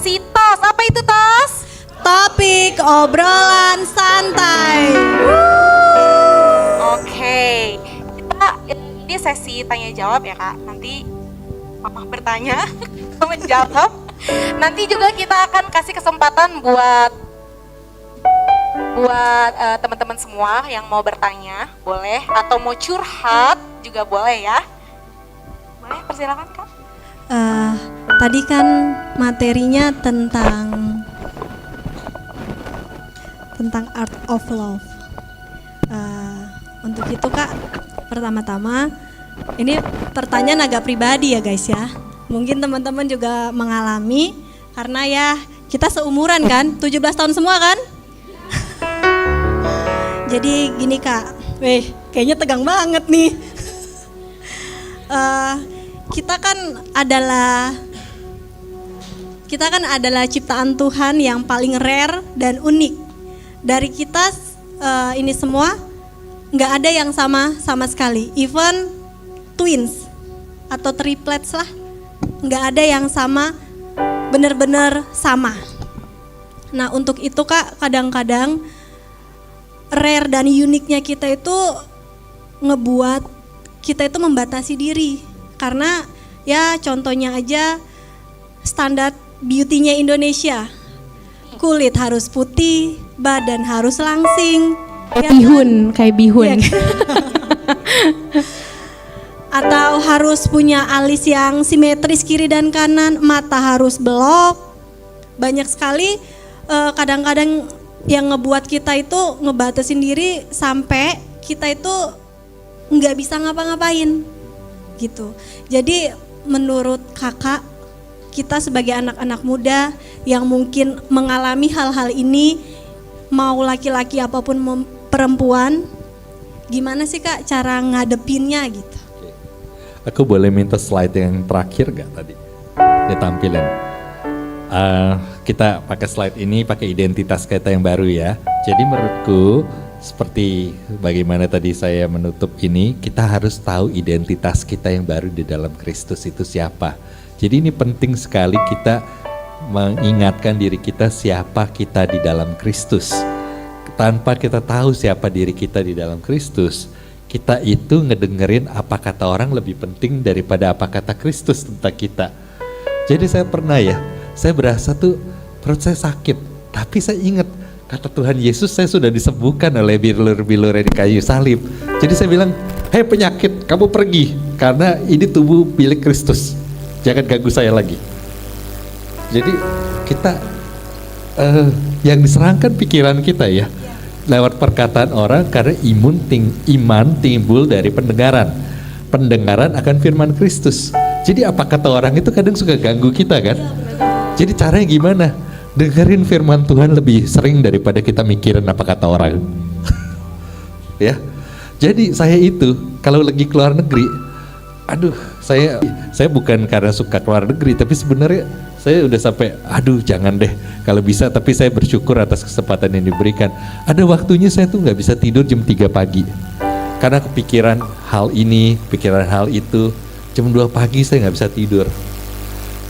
sesi TOS. Apa itu TOS? Topik obrolan santai. Oke, kita ini sesi tanya jawab ya Kak. Nanti Mama bertanya, kamu jawab. Nanti juga kita akan kasih kesempatan buat teman-teman semua yang mau bertanya, boleh, atau mau curhat juga boleh ya. Boleh, persilakan Kak. Tadi kan materinya tentang art of love. Untuk itu Kak, pertama-tama ini pertanyaan agak pribadi ya guys ya. Mungkin teman-teman juga mengalami karena ya kita seumuran kan, 17 tahun semua kan. Jadi gini Kak, kayaknya tegang banget nih. Kita kan adalah ciptaan Tuhan yang paling rare dan unik. Dari kita ini semua nggak ada yang sama sekali. Even twins atau triplets lah, nggak ada yang sama, bener-bener sama. Nah untuk itu Kak, kadang-kadang rare dan uniknya kita itu ngebuat kita itu membatasi diri. Karena ya contohnya aja standar beauty-nya Indonesia, kulit harus putih, badan harus langsing, kayak bihun. Ya, atau harus punya alis yang simetris kiri dan kanan, mata harus belok. Banyak sekali kadang-kadang yang ngebuat kita itu ngebatasin diri sampai kita itu nggak bisa ngapa-ngapain gitu. Jadi menurut kakak, kita sebagai anak-anak muda yang mungkin mengalami hal-hal ini, mau laki-laki apapun perempuan, gimana sih Kak cara ngadepinnya gitu? Aku boleh minta slide yang terakhir gak tadi ditampilin? Kita pakai slide ini pakai identitas kita yang baru ya. Jadi menurutku seperti bagaimana tadi saya menutup ini, kita harus tahu identitas kita yang baru di dalam Kristus itu siapa. Jadi ini penting sekali kita mengingatkan diri kita siapa kita di dalam Kristus. Tanpa kita tahu siapa diri kita di dalam Kristus, kita itu ngedengerin apa kata orang lebih penting daripada apa kata Kristus tentang kita. Jadi saya pernah ya, saya berasa tuh perut saya sakit, tapi saya ingat kata Tuhan Yesus, saya sudah disembuhkan oleh bilur-bilur di kayu salib. Jadi saya bilang, hei penyakit, kamu pergi, karena ini tubuh milik Kristus, jangan ganggu saya lagi. Jadi kita yang diserangkan pikiran kita ya, lewat perkataan orang, karena iman timbul dari pendengaran. Pendengaran akan firman Kristus. Jadi apa kata orang itu kadang suka ganggu kita kan. Jadi caranya gimana? Dengerin firman Tuhan lebih sering daripada kita mikirin apa kata orang. Ya. Jadi saya itu kalau lagi keluar negeri, aduh saya bukan karena suka keluar negeri, tapi sebenarnya saya udah sampai aduh jangan deh kalau bisa, tapi saya bersyukur atas kesempatan yang diberikan. Ada waktunya saya tuh nggak bisa tidur jam 3 pagi karena kepikiran hal ini, pikiran hal itu. Jam 2 pagi saya nggak bisa tidur.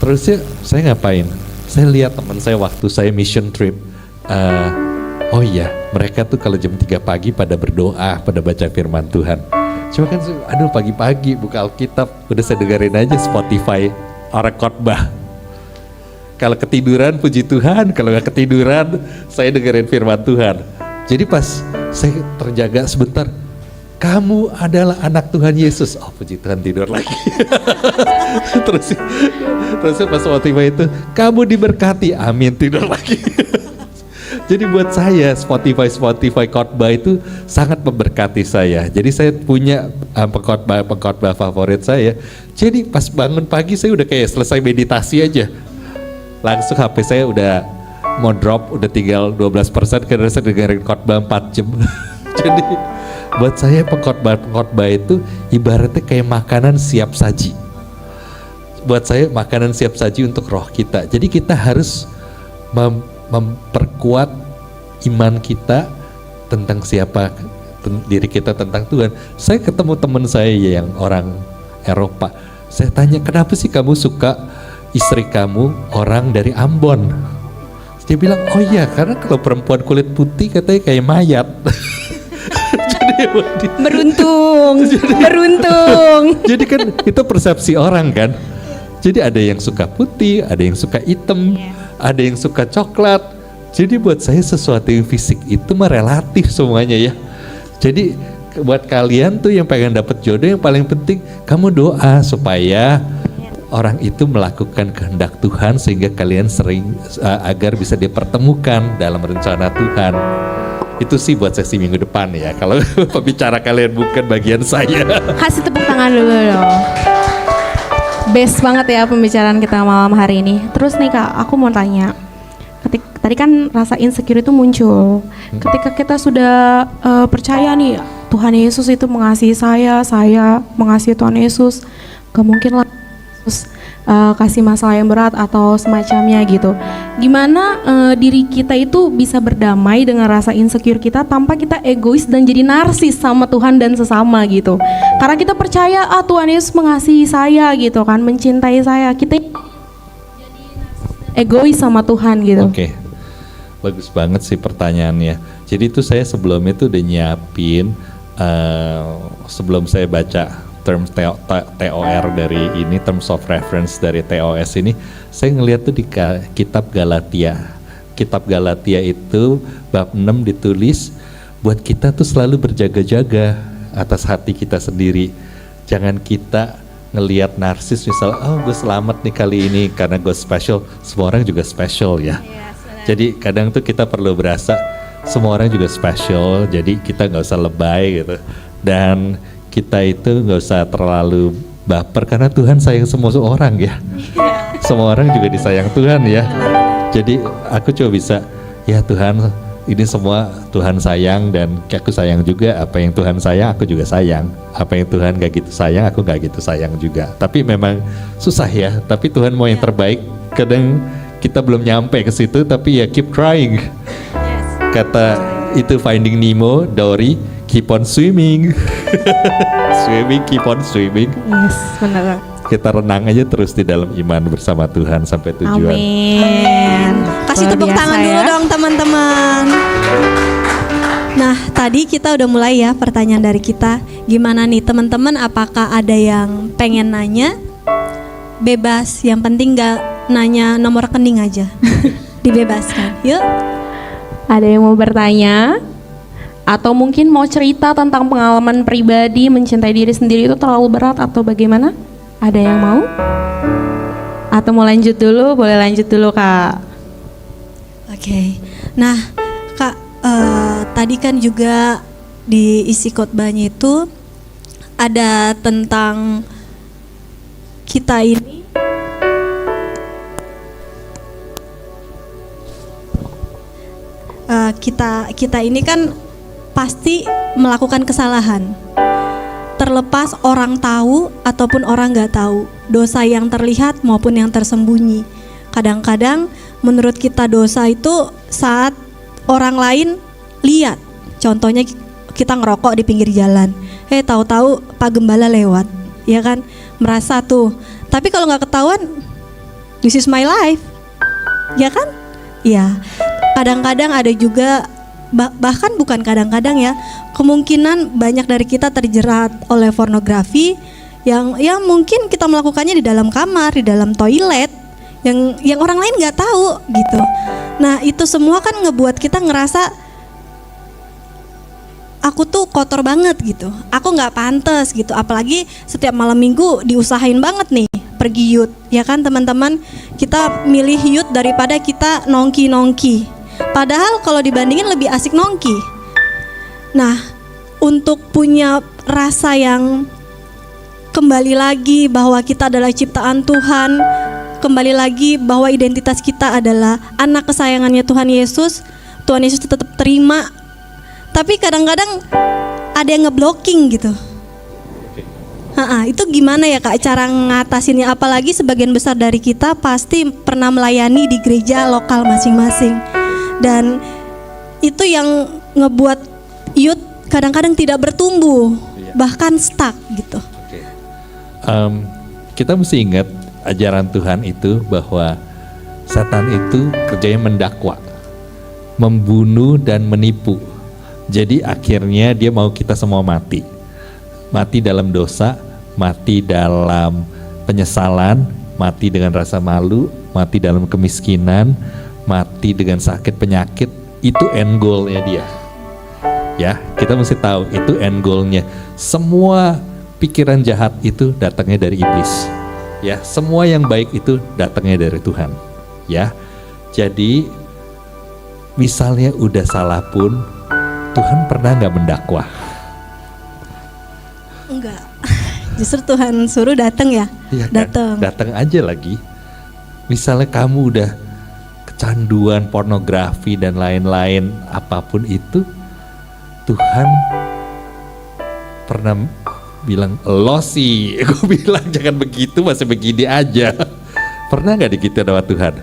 Terusnya saya ngapain? Saya lihat teman saya waktu saya mission trip, oh iya mereka tuh kalau jam 3 pagi pada berdoa, pada baca firman Tuhan. Cuma kan aduh pagi-pagi buka Alkitab, udah saya dengerin aja Spotify orang khotbah. Kalau ketiduran puji Tuhan, kalau gak ketiduran saya dengerin firman Tuhan. Jadi pas saya terjaga sebentar, kamu adalah anak Tuhan Yesus. Oh puji Tuhan, tidur lagi. terus pas Spotify itu, kamu diberkati, amin, tidur lagi. Jadi buat saya Spotify khotbah itu sangat memberkati saya. Jadi saya punya pengkhotbah favorit saya. Jadi pas bangun pagi saya udah kayak selesai meditasi aja. Langsung HP saya udah mau drop, udah tinggal 12% karena saya dengerin khotbah 4 jam. Jadi buat saya pengkhotbah itu ibaratnya kayak makanan siap saji. Buat saya makanan siap saji untuk roh kita. Jadi kita harus memperkuat iman kita tentang siapa diri kita tentang Tuhan. Saya ketemu teman saya yang orang Eropa. Saya tanya, kenapa sih kamu suka istri kamu orang dari Ambon. Dia bilang, oh iya, karena kalau perempuan kulit putih katanya kayak mayat. Beruntung. Jadi kan itu persepsi orang kan. Jadi ada yang suka putih, ada yang suka hitam, ada yang suka coklat. Jadi buat saya sesuatu yang fisik itu mah relatif semuanya ya. Jadi buat kalian tuh yang pengen dapet jodoh, yang paling penting kamu doa supaya orang itu melakukan kehendak Tuhan sehingga kalian sering agar bisa dipertemukan dalam rencana Tuhan. Itu sih buat sesi minggu depan ya. Kalau pembicara kalian bukan bagian saya. Kasih tepuk tangan dulu dong. Best banget ya pembicaraan kita malam hari ini. Terus nih Kak, aku mau tanya. Tadi kan rasa insecure itu muncul. Ketika kita sudah percaya nih Tuhan Yesus itu mengasihi saya mengasihi Tuhan Yesus, gak mungkin lah Yesus kasih masalah yang berat atau semacamnya gitu. Gimana diri kita itu bisa berdamai dengan rasa insecure kita tanpa kita egois dan jadi narsis sama Tuhan dan sesama gitu. Karena kita percaya Tuhan Yesus mengasihi saya gitu kan, mencintai saya. Kita egois sama Tuhan gitu. Oke. Bagus banget sih pertanyaannya. Jadi itu saya sebelum itu udah nyiapin sebelum saya baca term TOR dari ini, terms of reference dari TOS ini, saya ngeliat tuh di kitab Galatia. Kitab Galatia itu bab 6 ditulis buat kita tuh selalu berjaga-jaga atas hati kita sendiri. Jangan kita ngelihat narsis misal, oh gue selamat nih kali ini karena gue special. Semua orang juga special ya. Jadi kadang tuh kita perlu berasa semua orang juga special, jadi kita nggak usah lebay gitu. Dan kita itu nggak usah terlalu baper karena Tuhan sayang semua orang ya. Semua orang juga disayang Tuhan ya. Jadi aku coba bisa, ya Tuhan ini semua Tuhan sayang dan aku sayang juga. Apa yang Tuhan sayang aku juga sayang. Apa yang Tuhan gak gitu sayang aku gak gitu sayang juga. Tapi memang susah ya. Tapi Tuhan mau yang terbaik. Kadang kita belum nyampe ke situ, tapi ya keep trying. Kata itu Finding Nemo, Dory, keep on swimming. Swimming, keep on swimming. Yes, benar. Kita renang aja terus di dalam iman bersama Tuhan sampai tujuan. Amin. Kasih Luar tepuk biasa tangan ya. dulu dong teman-teman. Nah tadi kita udah mulai ya pertanyaan dari kita. Gimana nih teman-teman, apakah ada yang pengen nanya? Bebas, yang penting gak nanya nomor rekening aja. Dibebaskan, yuk. Ada yang mau bertanya? Atau mungkin mau cerita tentang pengalaman pribadi mencintai diri sendiri itu terlalu berat atau bagaimana? Ada yang mau? Atau mau lanjut dulu? Boleh lanjut dulu Kak. Oke. Nah Kak, tadi kan juga di isi khotbahnya itu ada tentang kita ini kita ini kan pasti melakukan kesalahan, terlepas orang tahu ataupun orang nggak tahu, dosa yang terlihat maupun yang tersembunyi. Kadang-kadang menurut kita dosa itu saat orang lain lihat, contohnya kita ngerokok di pinggir jalan, tahu-tahu Pak Gembala lewat, ya kan, merasa tuh. Tapi kalau nggak ketahuan, this is my life, ya kan? Ya, kadang-kadang ada juga, bahkan bukan kadang-kadang ya, kemungkinan banyak dari kita terjerat oleh pornografi yang mungkin kita melakukannya di dalam kamar, di dalam toilet, yang orang lain nggak tahu gitu. Nah itu semua kan ngebuat kita ngerasa aku tuh kotor banget gitu, aku nggak pantas gitu. Apalagi setiap malam minggu diusahain banget nih pergi youth, ya kan teman-teman, kita milih youth daripada kita nongki. Padahal kalau dibandingin lebih asik nongki. Nah, untuk punya rasa yang kembali lagi bahwa kita adalah ciptaan Tuhan, kembali lagi bahwa identitas kita adalah anak kesayangannya Tuhan Yesus tetap terima. Tapi kadang-kadang ada yang ngeblocking gitu. Itu gimana ya Kak cara ngatasinnya? Apalagi sebagian besar dari kita pasti pernah melayani di gereja lokal masing-masing. Dan itu yang ngebuat youth kadang-kadang tidak bertumbuh, bahkan stuck gitu. Kita mesti ingat ajaran Tuhan itu bahwa setan itu kerjanya mendakwa, membunuh dan menipu. Jadi akhirnya dia mau kita semua mati. Mati dalam dosa, mati dalam penyesalan, mati dengan rasa malu, mati dalam kemiskinan, mati dengan sakit penyakit. Itu end goalnya dia. Ya, kita mesti tahu itu end goalnya. Semua pikiran jahat itu datangnya dari iblis. Ya, semua yang baik itu datangnya dari Tuhan. Ya, jadi misalnya udah salah pun, Tuhan pernah nggak mendakwa? Enggak. Justru Tuhan suruh datang ya. Iya kan? Datang aja lagi. Misalnya kamu udah kecanduan pornografi dan lain-lain, apapun itu, Tuhan pernah bilang, lo sih, gue bilang jangan begitu, masih begini aja. Pernah gak digitu sama Tuhan?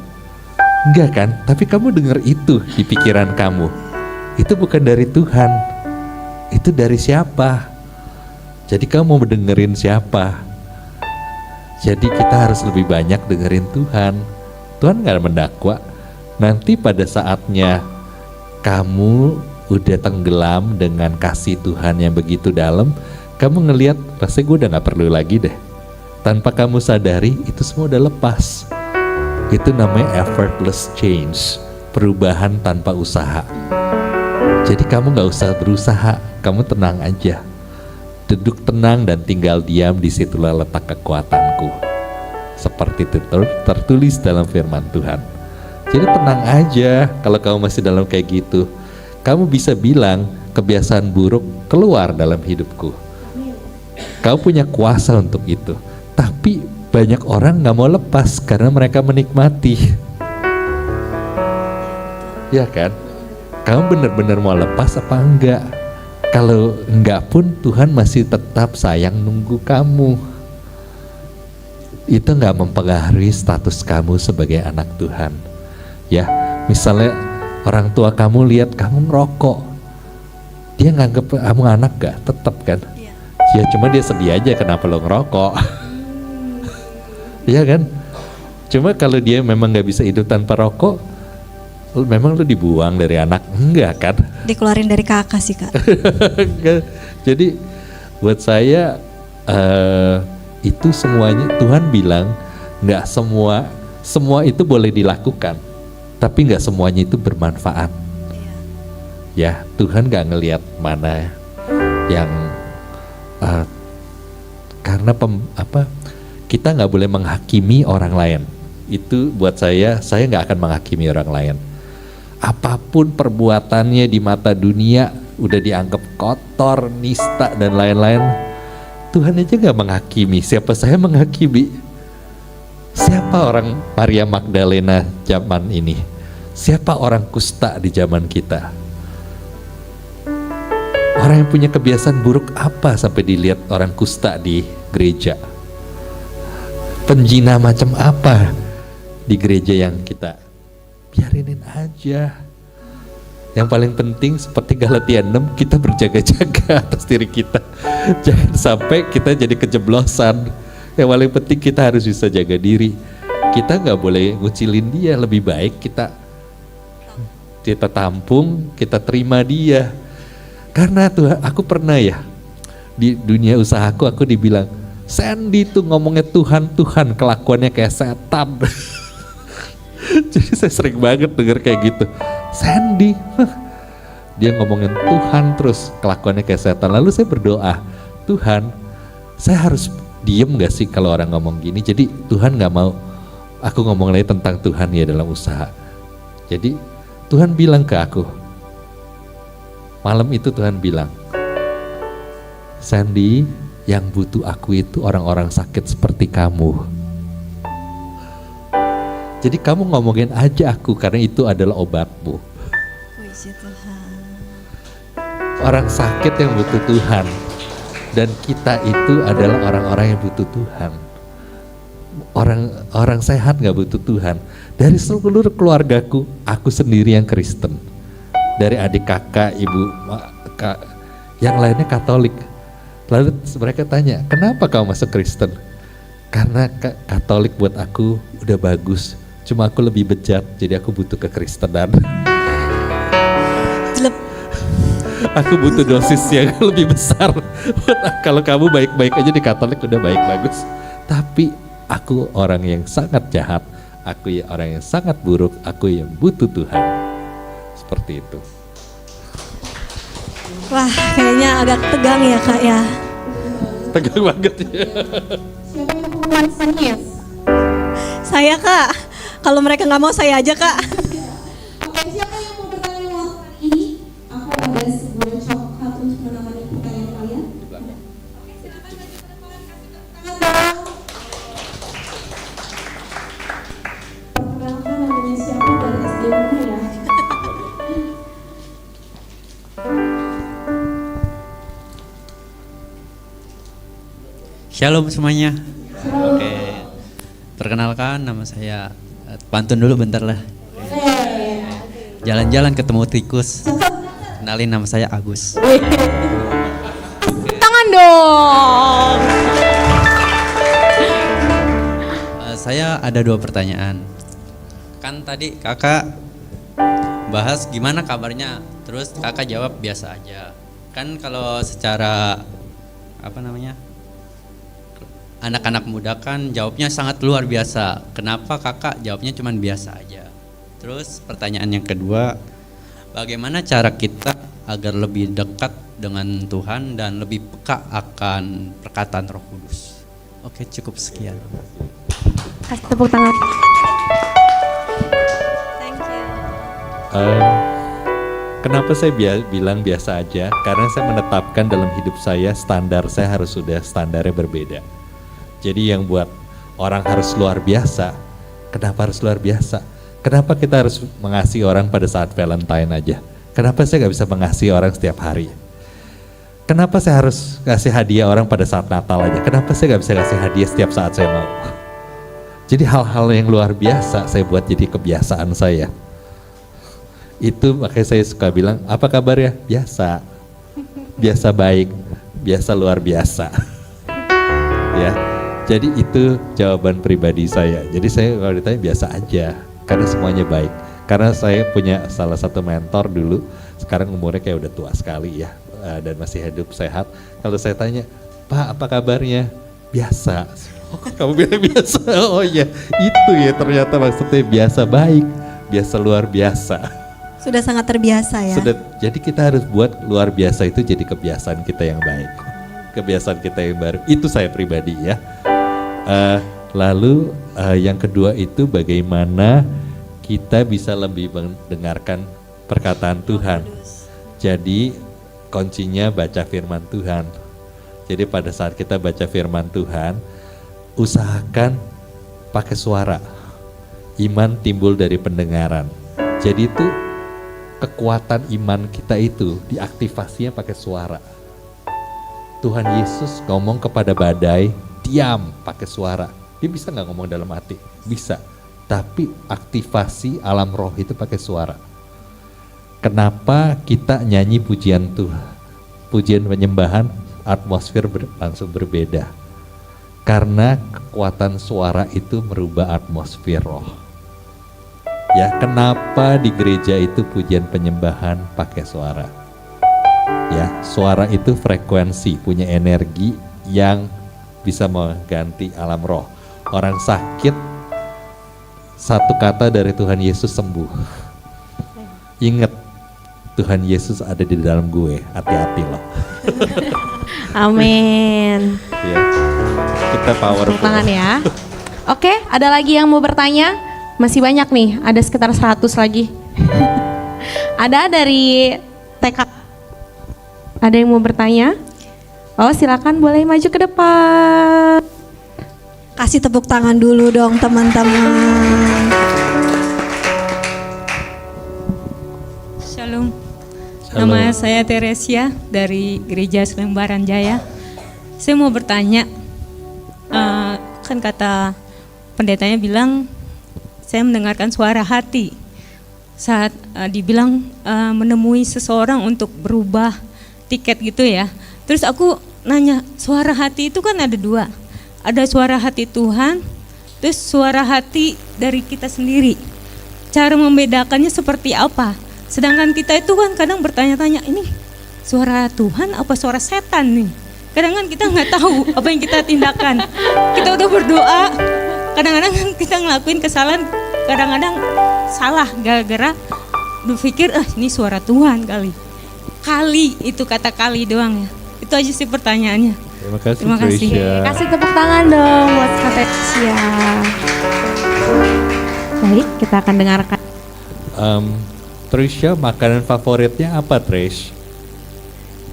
Enggak kan? Tapi kamu dengar itu di pikiran kamu. Itu bukan dari Tuhan. Itu dari siapa? Jadi kamu mau dengerin siapa? Jadi kita harus lebih banyak dengerin Tuhan. Tuhan gak mendakwa. Nanti pada saatnya kamu udah tenggelam dengan kasih Tuhan yang begitu dalam, kamu ngelihat rasanya gue udah gak perlu lagi deh. Tanpa kamu sadari itu semua udah lepas. Itu namanya effortless change, perubahan tanpa usaha. Jadi kamu gak usah berusaha, kamu tenang aja. Duduk tenang dan tinggal diam, disitulah letak kekuatanku. Seperti itu tertulis dalam firman Tuhan. Jadi tenang aja kalau kamu masih dalam kayak gitu. Kamu bisa bilang kebiasaan buruk keluar dalam hidupku. Kau punya kuasa untuk itu. Tapi banyak orang gak mau lepas karena mereka menikmati. Ya kan? Kamu benar-benar mau lepas apa enggak? Kalau enggak pun Tuhan masih tetap sayang nunggu kamu. Itu enggak mempengaruhi status kamu sebagai anak Tuhan. Ya, misalnya orang tua kamu lihat kamu ngerokok, dia nganggep kamu anak gak? Tetap kan? Ya cuma dia sedih aja kenapa lo ngerokok. Iya kan? Cuma kalau dia memang gak bisa hidup tanpa rokok, memang lo dibuang dari anak? Enggak kan? Dikeluarin dari kakak sih Kak. Jadi buat saya itu semuanya Tuhan bilang nggak semua itu boleh dilakukan, tapi nggak semuanya itu bermanfaat. Ya Tuhan nggak ngelihat mana yang karena kita nggak boleh menghakimi orang lain. Itu buat saya nggak akan menghakimi orang lain. Apapun perbuatannya di mata dunia udah dianggap kotor, nista dan lain-lain, Tuhan aja gak menghakimi. Siapa saya menghakimi? Siapa orang Maria Magdalena zaman ini? Siapa orang kusta di zaman kita? Orang yang punya kebiasaan buruk apa sampai dilihat orang kusta di gereja? Penjina macam apa di gereja yang kita biarinin aja. Yang paling penting seperti Galatia 6, kita berjaga-jaga atas diri kita. Jangan sampai kita jadi kejeblosan. Yang paling penting kita harus bisa jaga diri. Kita gak boleh ngucilin dia. Lebih baik kita tampung, kita terima dia. Karena Tuhan, aku pernah ya di dunia usahaku, aku dibilang, Sandy tuh ngomongnya Tuhan, kelakuannya kayak setan. Jadi saya sering banget denger kayak gitu. Sandy, dia ngomongin Tuhan terus, kelakuannya kayak setan. Lalu saya berdoa, Tuhan, saya harus diem gak sih kalau orang ngomong gini? Jadi Tuhan gak mau aku ngomong lagi tentang Tuhan ya dalam usaha. Jadi Tuhan bilang ke aku, malam itu Tuhan bilang, Sandy, yang butuh aku itu orang-orang sakit seperti kamu. Jadi kamu ngomongin aja aku karena itu adalah obatmu. Puji Tuhan. Orang sakit yang butuh Tuhan. Dan kita itu adalah orang-orang yang butuh Tuhan. Orang sehat gak butuh Tuhan. Dari seluruh keluargaku, aku sendiri yang Kristen. Dari adik kakak, ibu, yang lainnya Katolik. Lalu mereka tanya, kenapa kau masuk Kristen? Karena Katolik buat aku udah bagus, cuma aku lebih bejat, jadi aku butuh kekristenan. Jelek. Aku butuh dosis yang lebih besar. Kalau kamu baik-baik aja di Katolik udah baik bagus. Tapi aku orang yang sangat jahat, aku ya orang yang sangat buruk, aku yang butuh Tuhan. Seperti itu. Wah, kayaknya agak tegang ya Kak ya. Tegang banget ya. Saya Kak, kalau mereka nggak mau saya aja Kak. Oke, siapa yang mau bertanya lewat ini? Aku ada sebuah coklat untuk menemani pertanyaan kalian. Oke, silakan maju ke depan, kasih tepuk tangan dong. Perkenalkan namanya siapa dan SD mana ya? Shalom semuanya. Oke. Perkenalkan nama saya pantun dulu bentar lah. Jalan-jalan ketemu tikus. Kenalin nama saya Agus. Tangan dong. Saya ada 2 pertanyaan. Kan tadi kakak bahas gimana kabarnya, terus kakak jawab biasa aja. Kan kalau secara anak-anak muda kan jawabnya sangat luar biasa. Kenapa kakak jawabnya cuma biasa aja? Terus pertanyaan yang kedua, bagaimana cara kita agar lebih dekat dengan Tuhan dan lebih peka akan perkataan Roh Kudus? Oke, cukup sekian. Kasih tepuk tangan. Thank you. Kenapa saya bilang biasa aja? Karena saya menetapkan dalam hidup saya standar saya harus sudah standarnya berbeda. Jadi yang buat orang harus luar biasa, kenapa harus luar biasa? Kenapa kita harus mengasihi orang pada saat Valentine aja? Kenapa saya gak bisa mengasihi orang setiap hari? Kenapa saya harus kasih hadiah orang pada saat Natal aja? Kenapa saya gak bisa kasih hadiah setiap saat saya mau? Jadi hal-hal yang luar biasa saya buat jadi kebiasaan saya. Itu makanya saya suka bilang, apa kabar ya? Biasa. Biasa baik, biasa luar biasa. Ya. Jadi itu jawaban pribadi saya. Jadi saya kalau ditanya biasa aja, karena semuanya baik. Karena saya punya salah satu mentor dulu, sekarang umurnya kayak udah tua sekali ya, dan masih hidup sehat. Kalau saya tanya, Pak apa kabarnya? Biasa. Oh kamu bilang biasa? Oh iya, itu ya ternyata maksudnya biasa baik, biasa luar biasa. Sudah sangat terbiasa ya. Jadi kita harus buat luar biasa itu jadi kebiasaan kita yang baik. Kebiasaan kita yang baru, itu saya pribadi ya. Lalu yang kedua itu bagaimana kita bisa lebih mendengarkan perkataan Tuhan. Jadi kuncinya baca firman Tuhan. Jadi pada saat kita baca firman Tuhan, usahakan pakai suara. Iman timbul dari pendengaran. Jadi itu kekuatan iman kita itu diaktifasinya pakai suara. Tuhan Yesus ngomong kepada badai, diam, pakai suara. Dia bisa nggak ngomong dalam hati? Bisa. Tapi aktivasi alam roh itu pakai suara. Kenapa kita nyanyi pujian Tuhan? Pujian penyembahan, atmosfer langsung berbeda. Karena kekuatan suara itu merubah atmosfer roh. Ya, kenapa di gereja itu pujian penyembahan pakai suara? Ya, suara itu frekuensi, punya energi yang bisa mengganti alam roh. Orang sakit, satu kata dari Tuhan Yesus sembuh. Ingat, Tuhan Yesus ada di dalam gue, hati-hati loh. Amin. Ya, kita powerful. Tepuk tangan ya. Oke, ada lagi yang mau bertanya? Masih banyak nih, ada sekitar 100 lagi. Ada dari TK. Ada yang mau bertanya? Oh silakan, boleh maju ke depan. Kasih tepuk tangan dulu dong teman-teman. Shalom. Nama saya Teresia dari Gereja Selembaran Jaya. Saya mau bertanya, kan kata pendetanya bilang saya mendengarkan suara hati saat dibilang menemui seseorang untuk berubah tiket gitu ya. Terus aku nanya, suara hati itu kan ada 2. ada suara hati Tuhan, terus suara hati dari kita sendiri. Cara membedakannya seperti apa? Sedangkan kita itu kan kadang bertanya-tanya, ini suara Tuhan apa suara setan nih? Kadang kan kita nggak tahu apa yang kita tindakan. Kita udah berdoa, kadang-kadang kan kita ngelakuin kesalahan, kadang-kadang salah gara-gara berpikir, ini suara Tuhan kali. Kali itu kata kali doang ya. Itu aja sih pertanyaannya. Terima kasih, Terima kasih. Trisha. Kasih tepuk tangan dong buat Kak Teresia. Baik, kita akan dengarkan. Trisha, makanan favoritnya apa, Trish?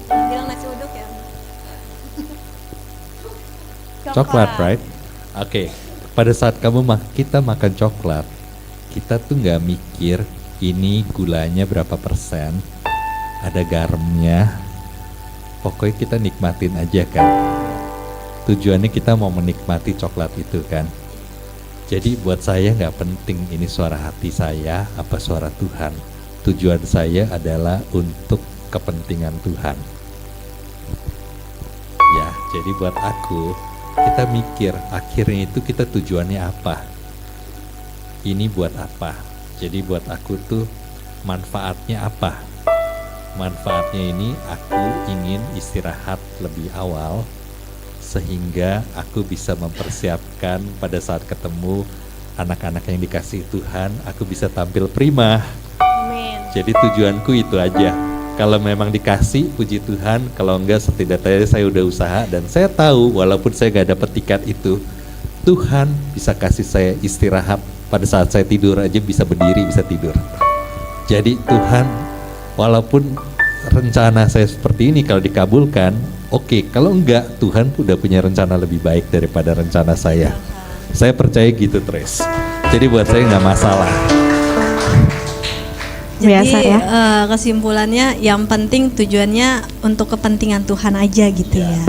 Bilang nasi uduk ya. Coklat, right? Oke. Pada saat kita makan coklat, kita tuh nggak mikir ini gulanya berapa persen, ada garamnya. Pokoknya kita nikmatin aja kan. Tujuannya kita mau menikmati coklat itu kan. Jadi buat saya nggak penting ini suara hati saya apa suara Tuhan. Tujuan saya adalah untuk kepentingan Tuhan. Ya, jadi buat aku, kita mikir akhirnya itu kita tujuannya apa. Ini buat apa. Jadi buat aku tuh manfaatnya apa. Manfaatnya ini aku ingin istirahat lebih awal sehingga aku bisa mempersiapkan pada saat ketemu anak-anak yang dikasih Tuhan, aku bisa tampil prima. Amin. Jadi tujuanku itu aja. Kalau memang dikasih, puji Tuhan. Kalau enggak, setidaknya saya udah usaha dan saya tahu walaupun saya gak dapat tiket itu, Tuhan bisa kasih saya istirahat. Pada saat saya tidur aja bisa berdiri, bisa tidur. Jadi Tuhan, walaupun rencana saya seperti ini kalau dikabulkan, oke. Kalau enggak, Tuhan udah punya rencana lebih baik daripada rencana saya. Saya percaya gitu, Tres. Jadi buat saya nggak masalah. Biasa Jadi ya. Kesimpulannya yang penting tujuannya untuk kepentingan Tuhan aja gitu ya.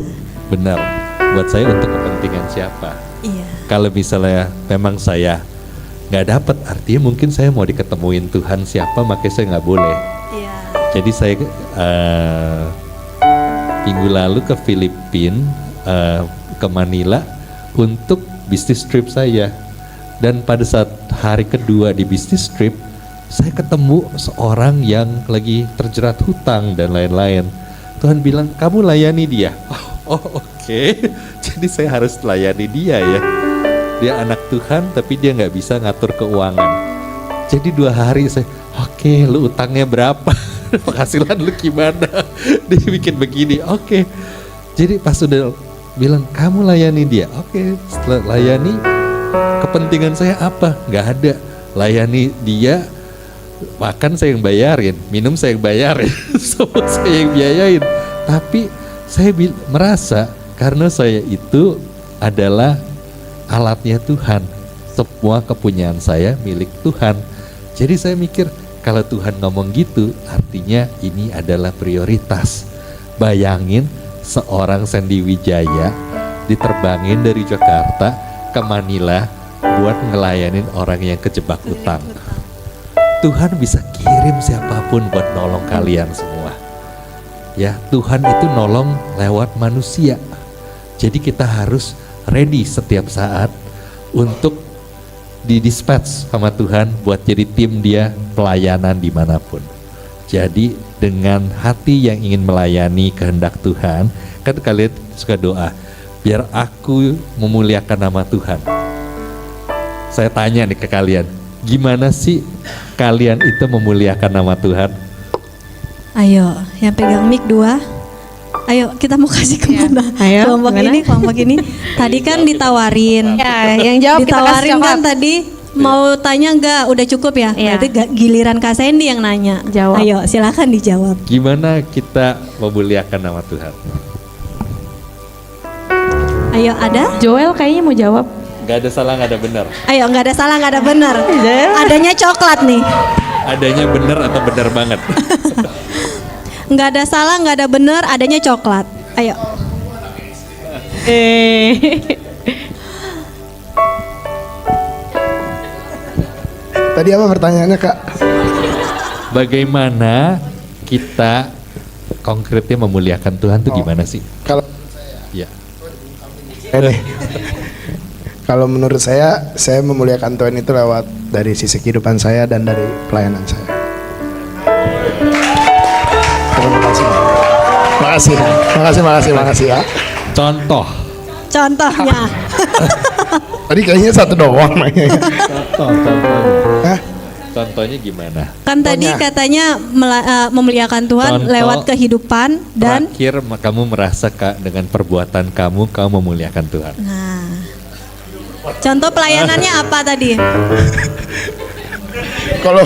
Benar. Buat saya untuk kepentingan siapa? Iya. Kalau misalnya memang saya nggak dapat, artinya mungkin saya mau diketemuin Tuhan siapa, makanya saya nggak boleh. Iya. Jadi saya minggu lalu ke Filipina, ke Manila untuk bisnis trip saya. Dan pada saat hari kedua di bisnis trip, saya ketemu seorang yang lagi terjerat hutang dan lain-lain. Tuhan bilang, kamu layani dia. Oh, oke. Jadi saya harus layani dia ya. Dia anak Tuhan tapi dia nggak bisa ngatur keuangan. Jadi 2 hari saya, oke, lu utangnya berapa? Penghasilan lu gimana? Dia bikin begini, oke. Jadi pas udah bilang, kamu layani dia. Oke, setelah layani, kepentingan saya apa? Nggak ada. Layani dia, makan saya yang bayarin, minum saya yang bayarin, semua saya yang biayain. Tapi saya merasa karena saya itu adalah alatnya Tuhan. Semua kepunyaan saya milik Tuhan. Jadi saya mikir, kalau Tuhan ngomong gitu, artinya ini adalah prioritas. Bayangin seorang Sandy Wijaya diterbangin dari Jakarta ke Manila buat ngelayanin orang yang kejebak utang. Tuhan bisa kirim siapapun buat nolong kalian semua. Ya, Tuhan itu nolong lewat manusia. Jadi kita harus ready setiap saat untuk didispatch sama Tuhan buat jadi tim dia pelayanan dimanapun. Jadi dengan hati yang ingin melayani kehendak Tuhan, kan kalian suka doa, biar aku memuliakan nama Tuhan. Saya tanya nih ke kalian, gimana sih kalian itu memuliakan nama Tuhan? Ayo, yang pegang mic 2. Ayo, kita mau kasih kemana? Ayo, kelompok gimana? ini, kelompok ini. Tadi kan ditawarin. Ya, yang jawab kita kasih Ditawarin coklat. kan tadi. Mau tanya enggak? Udah cukup ya? Iya. Berarti giliran Kak Sandy yang nanya. Jawab. Ayo, silakan dijawab. Gimana kita memuliakan nama Tuhan? Ayo, ada? Joel kayaknya mau jawab. Gak ada salah, gak ada benar. Ayo, nggak ada salah, nggak ada benar. Iya. Adanya coklat nih. Adanya benar atau benar banget? Nggak ada salah, nggak ada benar. Adanya coklat. Ayo. Tadi apa pertanyaannya, Kak? Bagaimana kita konkretnya memuliakan Tuhan tuh gimana sih? Kalau Ya. Ini. Kalau menurut saya memuliakan Tuhan itu lewat dari sisi kehidupan saya dan dari pelayanan saya. Terima kasih. Makasih ya. Contoh. Contohnya. Tadi kayaknya satu doang nanya. Contohnya. Hah? Contohnya gimana? Kan tadi katanya memuliakan Tuhan Contoh lewat kehidupan dan Terakhir kamu merasa dengan perbuatan kamu memuliakan Tuhan. nah. Contoh pelayanannya apa tadi? Kalau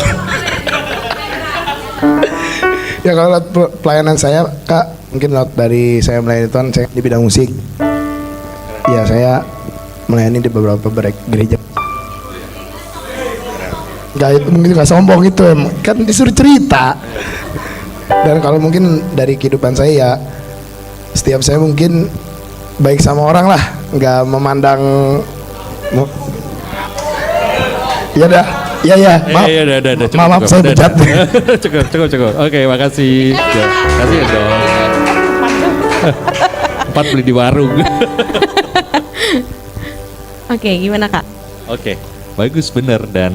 ya kalau lihat pelayanan saya Kak, mungkin lihat dari saya melayani Tuhan, saya di bidang musik. Ya saya melayani di beberapa gereja. Gak itu mungkin gak sombong itu kan disuruh cerita. Dan kalau mungkin dari kehidupan saya ya setiap saya mungkin baik sama orang lah, nggak memandang. Ya dah, ya maaf. Ya, udah, cukup, maaf cukup. saya Udah, bejat. udah. Cukup. Oke, makasih. Kasih ya dong. 4 beli di warung. Oke, gimana Kak? Oke, bagus bener dan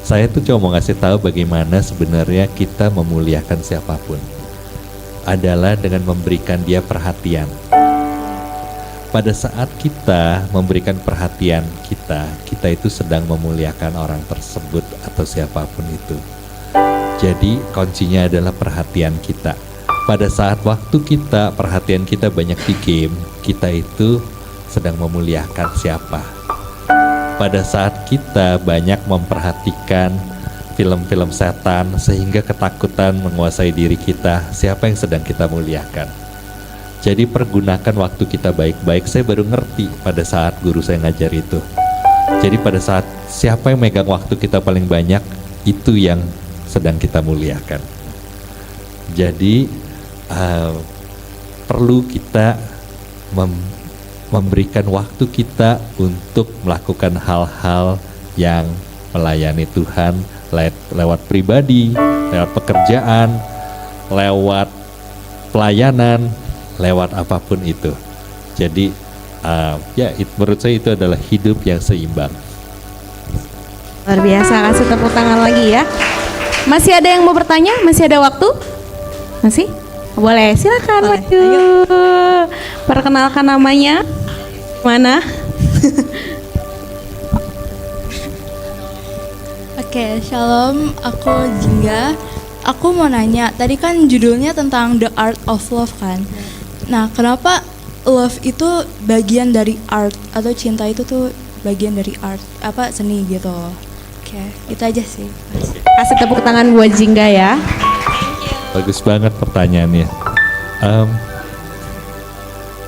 saya tuh cuma mau ngasih tahu bagaimana sebenarnya kita memuliakan siapapun adalah dengan memberikan dia perhatian. Pada saat kita memberikan perhatian kita itu sedang memuliakan orang tersebut atau siapapun itu. Jadi kuncinya adalah perhatian kita. Pada saat waktu perhatian kita banyak di game, kita itu sedang memuliakan siapa. Pada saat kita banyak memperhatikan film-film setan sehingga ketakutan menguasai diri kita, siapa yang sedang kita muliakan. Jadi pergunakan waktu kita baik-baik. Saya baru ngerti pada saat guru saya ngajar itu. Jadi pada saat siapa yang megang waktu kita paling banyak, itu yang sedang kita muliakan. Jadi perlu kita memberikan waktu kita untuk melakukan hal-hal yang melayani Tuhan lewat pribadi, lewat pekerjaan, lewat pelayanan, lewat apapun itu. Jadi menurut saya itu adalah hidup yang seimbang. Luar biasa, kasih tepuk tangan lagi ya. Masih ada yang mau bertanya? Masih ada waktu? Masih? Boleh, silakan maju. Perkenalkan namanya. Mana? Oke, shalom, aku Jingga. Aku mau nanya, tadi kan judulnya tentang The Art of Love kan? Nah, kenapa love itu bagian dari art atau cinta itu tuh bagian dari art, seni gitu? Oke, itu aja sih. Kasih tepuk tangan buat Jingga ya. Bagus banget pertanyaannya.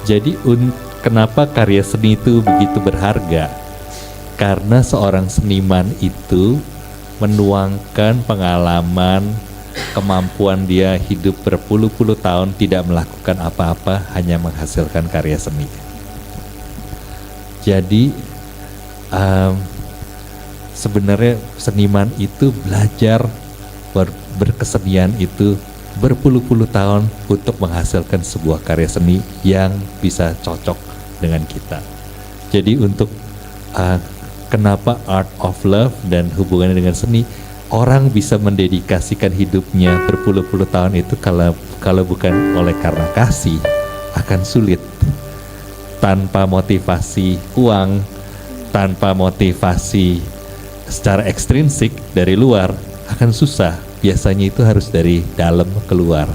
Jadi kenapa karya seni itu begitu berharga? Karena seorang seniman itu menuangkan pengalaman, kemampuan dia hidup berpuluh-puluh tahun tidak melakukan apa-apa, hanya menghasilkan karya seni. Jadi sebenarnya seniman itu belajar berkesenian itu berpuluh-puluh tahun untuk menghasilkan sebuah karya seni yang bisa cocok dengan kita. Jadi untuk kenapa art of love dan hubungannya dengan seni, orang bisa mendedikasikan hidupnya berpuluh-puluh tahun itu kalau bukan oleh karena kasih, akan sulit. Tanpa motivasi uang, tanpa motivasi secara ekstrinsik dari luar, akan susah. Biasanya itu harus dari dalam keluar.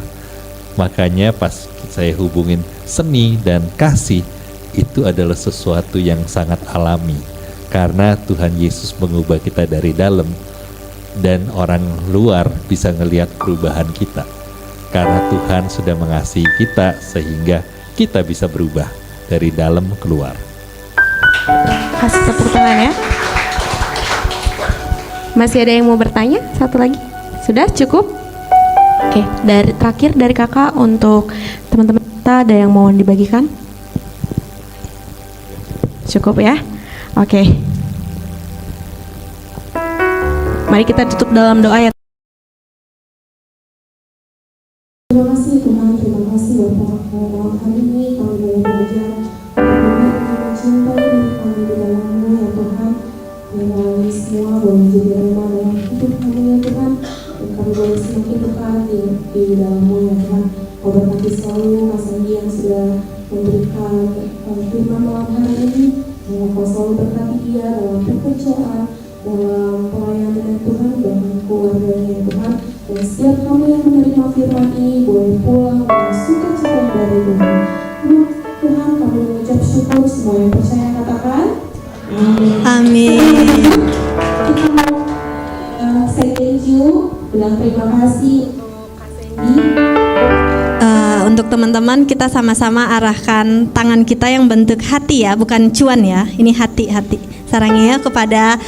Makanya pas saya hubungin seni dan kasih, itu adalah sesuatu yang sangat alami. Karena Tuhan Yesus mengubah kita dari dalam, dan orang luar bisa ngelihat perubahan kita. Karena Tuhan sudah mengasihi kita sehingga kita bisa berubah dari dalam keluar. Kasih tepuk tangan ya. Masih ada yang mau bertanya? Satu lagi? Sudah cukup? Oke, terakhir dari kakak untuk teman-teman kita, ada yang mau dibagikan? Cukup ya? Oke. Mari kita tutup dalam doa ya. Terima kasih Tuhan, terima kasih Bapak. Malam hari ini kami boleh belajar di dalam-Mu ya Tuhan. Kau berkati selalu Kak Sandy yang sudah memberikan firman malam hari ini. Kau selalu berkati dia dalam pekerjaan, dalam pelayanan dengan Tuhan, dan keluarganya Tuhan. Dan setiap kami yang menerima firman ini boleh pulang dengan sukacita yang dari Tuhan. Tuhan, kami mengucap syukur, semua yang percaya katakan amin. Amin. Kita mau say thank you, bilang terima kasih untuk Kak Sandy. Untuk teman-teman, kita sama-sama arahkan tangan kita yang bentuk hati ya, bukan cuan ya. Ini hati-hati. Sarangnya kepada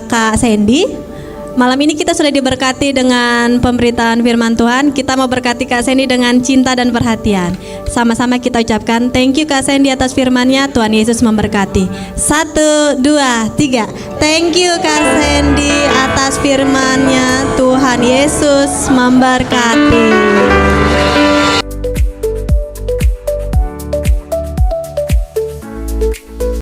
Kak Sandy. Malam ini kita sudah diberkati dengan pemberitaan firman Tuhan. Kita mau berkati Kak Sandy dengan cinta dan perhatian. Sama-sama kita ucapkan thank you Kak Sandy atas firman-Nya. Tuhan Yesus memberkati. 1, 2, 3. Thank you Kak Sandy atas firman-Nya. Tuhan Yesus memberkati.